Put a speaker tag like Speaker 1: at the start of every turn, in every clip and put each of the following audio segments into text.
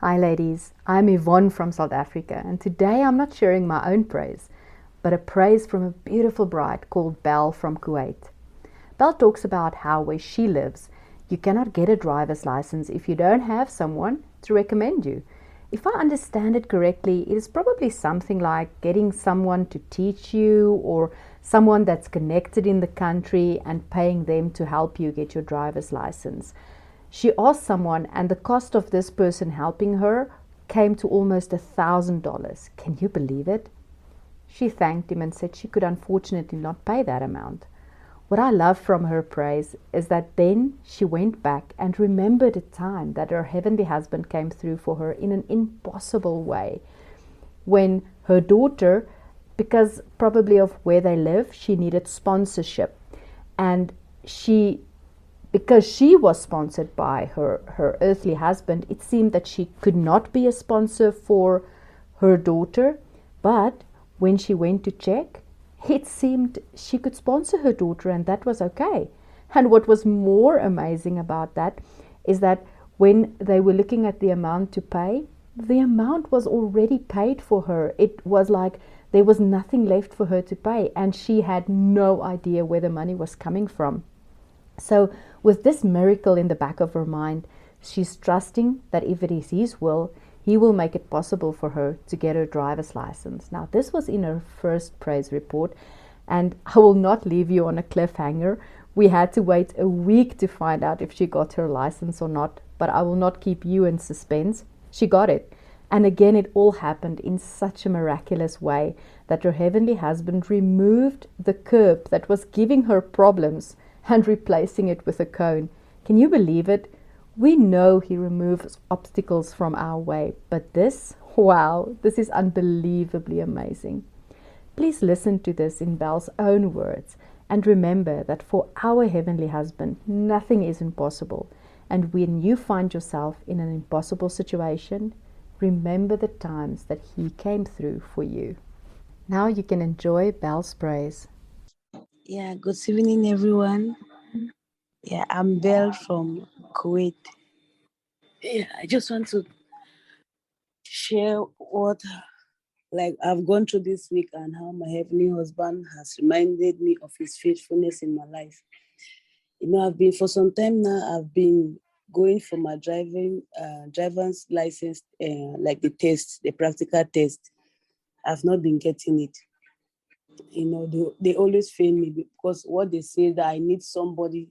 Speaker 1: Hi, ladies. I'm Yvonne from South Africa, and today I'm not sharing my own praise, but a praise from a beautiful bride called Belle from Kuwait. Belle talks about how, where she lives, you cannot get a driver's license if you don't have someone to recommend you. If I understand it correctly, it is probably something like getting someone to teach you or someone that's connected in the country and paying them to help you get your driver's license. She asked someone, and the cost of this person helping her came to almost $1,000. Can you believe it? She thanked him and said she could unfortunately not pay that amount. What I love from her praise is that then she went back and remembered a time that her heavenly husband came through for her in an impossible way. When her daughter, because probably of where they live, she needed sponsorship. And she because she was sponsored by her earthly husband, it seemed that she could not be a sponsor for her daughter. But when she went to check, it seemed she could sponsor her daughter, and that was okay. And what was more amazing about that is that when they were looking at the amount to pay, the amount was already paid for her. It was like there was nothing left for her to pay, and she had no idea where the money was coming from. So, with this miracle in the back of her mind, she's trusting that if it is His will, He will make it possible for her to get her driver's license. Now, this was in her first praise report, and I will not leave you on a cliffhanger. We had to wait a week to find out if she got her license or not, but I will not keep you in suspense. She got it. And again, it all happened in such a miraculous way that her heavenly husband removed the curb that was giving her problems and replacing it with a cone. Can you believe it? We know He removes obstacles from our way, but this, wow, this is unbelievably amazing. Please listen to this in Belle's own words and remember that for our Heavenly Husband, nothing is impossible. And when you find yourself in an impossible situation, remember the times that He came through for you. Now you can enjoy Belle's praise.
Speaker 2: Yeah, good evening, everyone. Yeah, I'm Belle from Kuwait. Yeah, I just want to share what I've gone through this week and how my heavenly husband has reminded me of his faithfulness in my life. I've been for some time now. I've been going for my driver's license, like the test, the practical test. I've not been getting it. They always fail me because what they say that I need somebody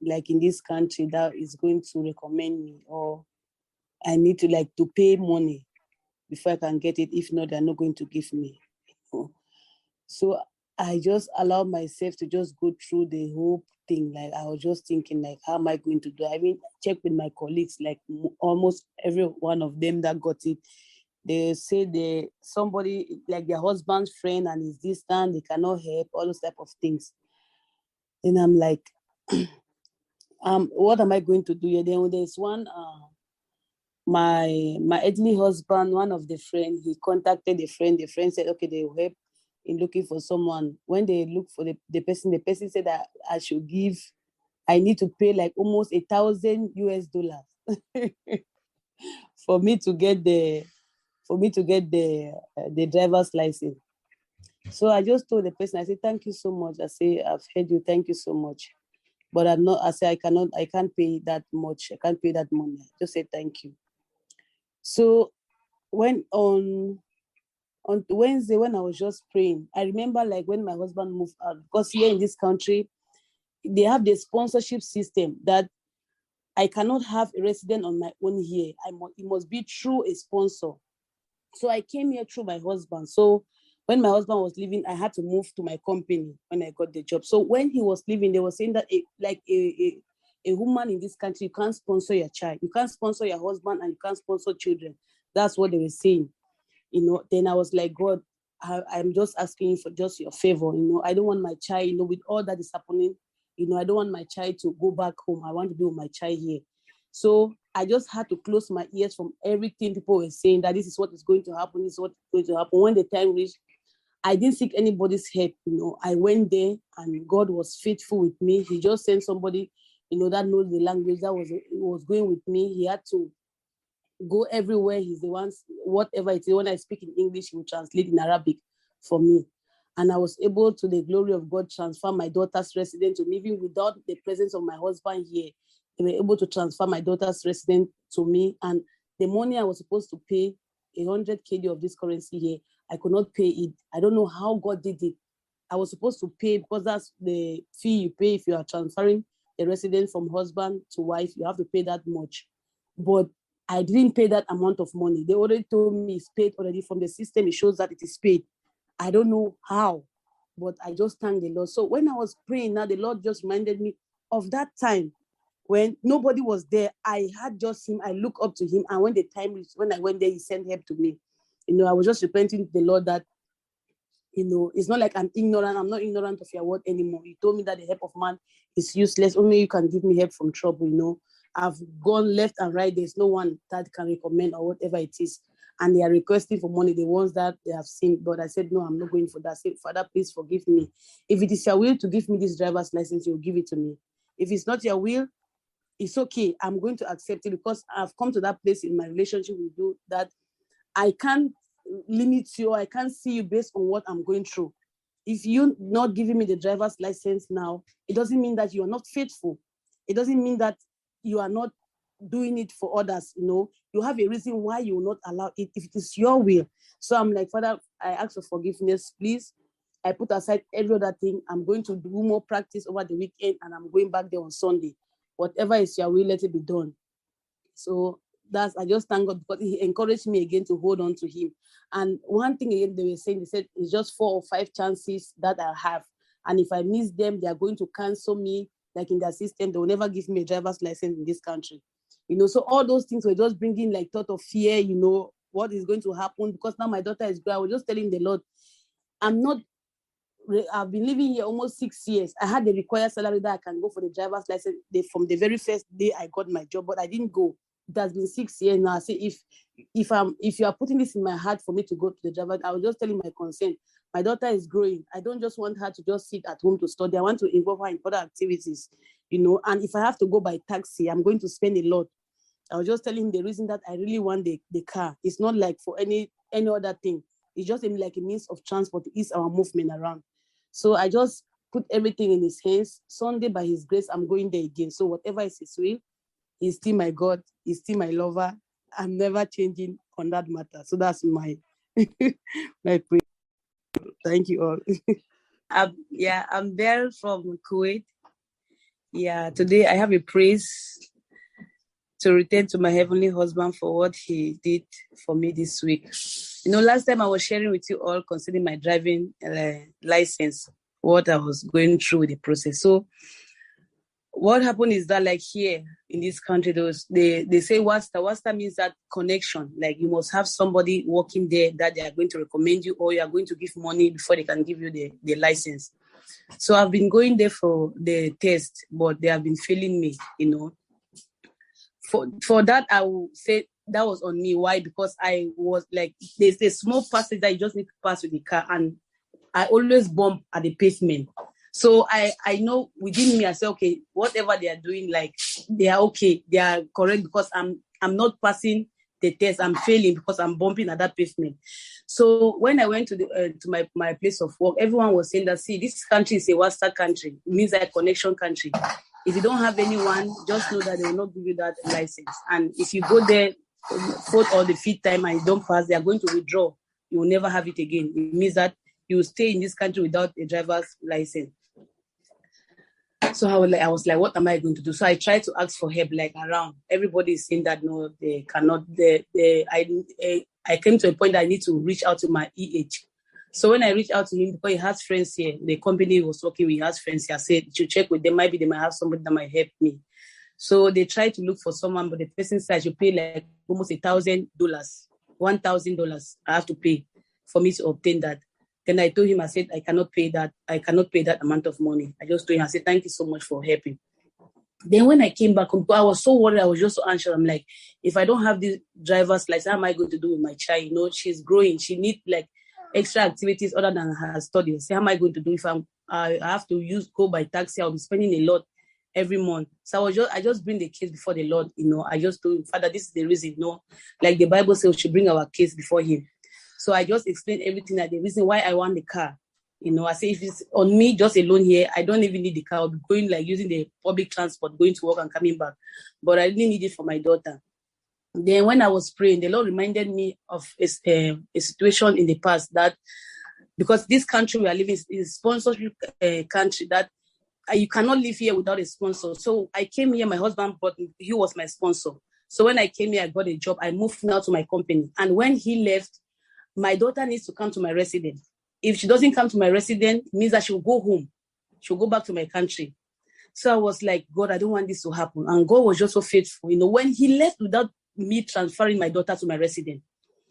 Speaker 2: like in this country that is going to recommend me, or I need to pay money before I can get it. If not, they're not going to give me. So I just allow myself to just go through the whole thing. Like I was just thinking, like, how am I going to do? I mean, check with my colleagues, like almost every one of them that got it. They say somebody like their husband's friend and is distant, they cannot help, all those type of things. And I'm like, what am I going to do here? Then there's one my earthly husband, one of the friend, he contacted the friend. The friend said, okay, they will help in looking for someone. When they look for the person said that I need to pay like almost $1,000 for me to get the driver's license. So I just told the person, I said, thank you so much. I say, I've heard you, thank you so much. But I'm not, I say, I can't pay that much. I can't pay that money. Just say thank you. So when on Wednesday, when I was just praying, I remember like when my husband moved out, because here in this country, they have the sponsorship system that I cannot have a resident on my own here. It must be through a sponsor. So I came here through my husband. So when my husband was leaving, I had to move to my company when I got the job. So when he was leaving, they were saying that a woman in this country, you can't sponsor your child. You can't sponsor your husband and you can't sponsor children. That's what they were saying. Then I was like, God, I'm just asking you for just your favor. I don't want my child, with all that is happening, I don't want my child to go back home. I want to be with my child here. So I just had to close my ears from everything people were saying, that this is what is going to happen, this is what is going to happen. When the time reached, I didn't seek anybody's help. I went there and God was faithful with me. He just sent somebody, that knows the language, that was going with me. He had to go everywhere. He's the one, whatever it is, when I speak in English, he will translate in Arabic for me. And I was able, to the glory of God, transfer my daughter's residence to me, even without the presence of my husband here. They were able to transfer my daughter's residence to me. And the money I was supposed to pay, 100 KD of this currency here, I could not pay it. I don't know how God did it. I was supposed to pay, because that's the fee you pay if you are transferring the residence from husband to wife. You have to pay that much. But I didn't pay that amount of money. They already told me it's paid already. From the system, it shows that it is paid. I don't know how, but I just thank the Lord. So when I was praying now, the Lord just reminded me of that time when nobody was there. I had just him. I look up to him. And when the time, when I went there, he sent help to me. I was just repenting to the Lord that, it's not like I'm ignorant. I'm not ignorant of your word anymore. He told me that the help of man is useless. Only you can give me help from trouble. I've gone left and right. There's no one that can recommend or whatever it is. And they are requesting for money, the ones that they have seen. But I said, no, I'm not going for that. I said, Father, please forgive me. If it is your will to give me this driver's license, you'll give it to me. If it's not your will, it's okay. I'm going to accept it, because I've come to that place in my relationship with you that I can't limit you. I can't see you based on what I'm going through. If you're not giving me the driver's license now, it doesn't mean that you are not faithful. It doesn't mean that you are not doing it for others. You have a reason why you will not allow it, if it is your will. So I'm like, Father, I ask for forgiveness, please. I put aside every other thing. I'm going to do more practice over the weekend, and I'm going back there on Sunday. Whatever is your will, let it be done. So I just thank God, because he encouraged me again to hold on to him. And one thing again, they said it's just 4 or 5 chances that I have. And if I miss them, they are going to cancel me. Like in their system, they will never give me a driver's license in this country. So all those things were just bringing like thought of fear, what is going to happen, because now my daughter is grown. I was just telling the Lord, I've been living here almost 6 years. I had the required salary that I can go for the driver's license from the very first day I got my job, but I didn't go. It has been 6 years now. I say, if you are putting this in my heart for me to go to the driver, I was just telling my consent. My daughter is growing. I don't just want her to just sit at home to study. I want to involve her in other activities, and if I have to go by taxi, I'm going to spend a lot. I was just telling him the reason that I really want the car. It's not like for any other thing. It's just like a means of transport to ease our movement around. So I just put everything in his hands. Sunday, by his grace, I'm going there again. So whatever is his will, he's still my God. He's still my lover. I'm never changing on that matter. So that's my prayer. Thank you all. I'm there from Kuwait. Today I have a praise to return to my heavenly husband for what he did for me this week. Last time I was sharing with you all concerning my driving license, what I was going through with the process. So what happened is that, like here in this country, they say WASTA. WASTA means that connection. Like you must have somebody working there that they are going to recommend you, or you are going to give money before they can give you the license. So I've been going there for the test, but they have been failing me, For that, I will say that was on me. Why? Because I was like, there's a small passage that you just need to pass with the car, and I always bump at the pavement. So I know within me, I say, okay, whatever they are doing, like they are okay, they are correct, because I'm not passing the test, I'm failing because I'm bumping at that pavement. So when I went to my place of work, everyone was saying that, see, this country is a WASTA country. It means a connection country. If you don't have anyone, just know that they will not give you that license. And if you go there 4th or the 5th time and you don't pass, they are going to withdraw. You will never have it again. It means that you will stay in this country without a driver's license. So I was like, what am I going to do? So I tried to ask for help, like around. Everybody is saying that no, they cannot. I came to a point that I need to reach out to my EH. So when I reached out to him, because he has friends here, the company he was working with, he has friends here, I said, to check with them, maybe they might have somebody that might help me. So they tried to look for someone, but the person said, you pay like almost $1,000, $1,000 I have to pay for me to obtain that. Then I told him, I said, I cannot pay that amount of money. I just told him, I said, thank you so much for helping. Then when I came back, I was so worried. I was just so anxious. I'm like, if I don't have this driver's license, how am I going to do with my child? She's growing. She needs like extra activities other than her studies. How am I going to do if I have to go by taxi? I'll be spending a lot every month. So I just bring the case before the Lord, I just told him, Father, this is the reason, like the Bible says, we should bring our case before him. So I just explained everything, that the reason why I want the car. I say, if it's on me just alone here, I don't even need the car. I'll be going, like, using the public transport, going to work and coming back. But I didn't need it for my daughter. Then when I was praying, the Lord reminded me of a situation in the past, that because this country we are living is a sponsorship country, that you cannot live here without a sponsor. So I came here, my husband brought me, he was my sponsor. So when I came here, I got a job. I moved now to my company. And when he left, my daughter needs to come to my residence. If she doesn't come to my residence, it means that she'll go home. She'll go back to my country. So I was like, God, I don't want this to happen. And God was just so faithful. When he left without me transferring my daughter to my residence.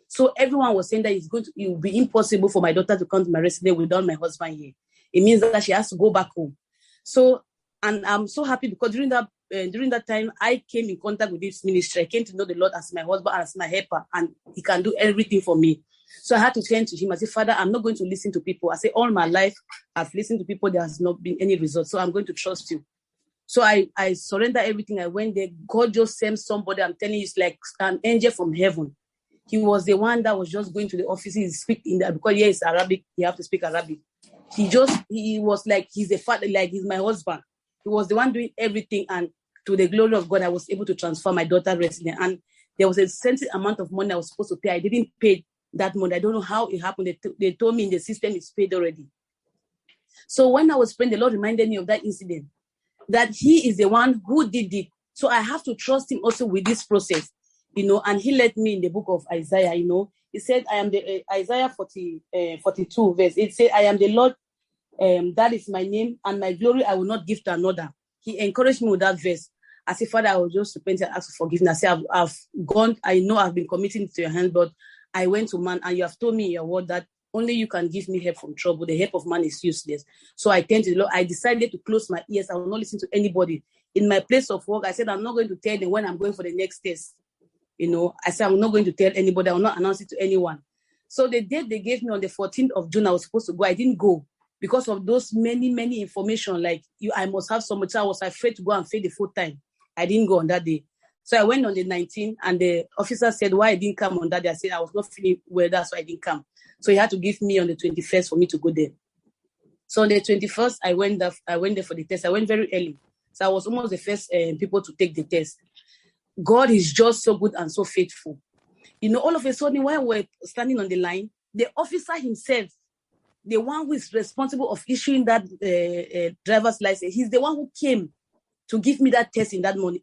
Speaker 2: So everyone was saying that it will be impossible for my daughter to come to my residence without my husband here. It means that she has to go back home. So, and I'm so happy because during that time, I came in contact with this ministry. I came to know the Lord as my husband, as my helper, and he can do everything for me. So I had to turn to him. I said, Father, I'm not going to listen to people. I said, all my life, I've listened to people. There has not been any result. So I'm going to trust you. So I surrender everything. I went there. God just sent somebody. I'm telling you, it's like an angel from heaven. He was the one that was just going to the office. He speak in that, because here is Arabic. You have to speak Arabic. He was like, he's a father, like he's my husband. He was the one doing everything. And to the glory of God, I was able to transfer my daughter resident. And there was a certain amount of money I was supposed to pay. I didn't pay that money. I don't know how it happened. They told me in the system it's paid already. So when I was praying, the Lord reminded me of that incident, that he is the one who did it. So I have to trust him also with this process, and he led me in the book of Isaiah, he said, I am the Isaiah 42 verse. It said, I am the Lord, that is my name, and my glory I will not give to another. He encouraged me with that verse. I said, Father, I will just repent and ask for forgiveness. I said, I've gone, I know I've been committing to your hand, but I went to man, and you have told me in your word that only you can give me help from trouble. The help of man is useless. So I turned to the Lord. I decided to close my ears. I will not listen to anybody. In my place of work, I said, I'm not going to tell them when I'm going for the next test. I said, I'm not going to tell anybody. I will not announce it to anyone. So the date they gave me on the 14th of June, I was supposed to go. I didn't go because of those many information. Like, I must have so much. So I was afraid to go and pay the full time. I didn't go on that day. So I went on the 19th, and the officer said, why I didn't come on that day? I said, I was not feeling well, that's why I didn't come. So he had to give me on the 21st for me to go there. So on the 21st, I went there for the test. I went very early. So I was almost the first people to take the test. God is just so good and so faithful. All of a sudden, while we're standing on the line, the officer himself, the one who is responsible of issuing that driver's license, he's the one who came to give me that test in that morning.